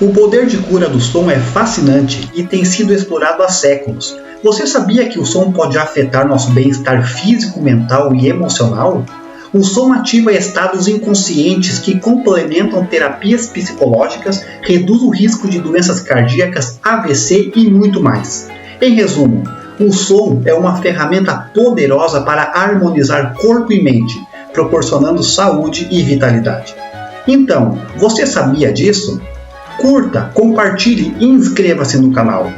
O poder de cura do som é fascinante e tem sido explorado há séculos. Você sabia que o som pode afetar nosso bem-estar físico, mental e emocional? O som ativa estados inconscientes que complementam terapias psicológicas, reduz o risco de doenças cardíacas, AVC e muito mais. Em resumo, o som é uma ferramenta poderosa para harmonizar corpo e mente, proporcionando saúde e vitalidade. Então, você sabia disso? Curta, compartilhe e inscreva-se no canal.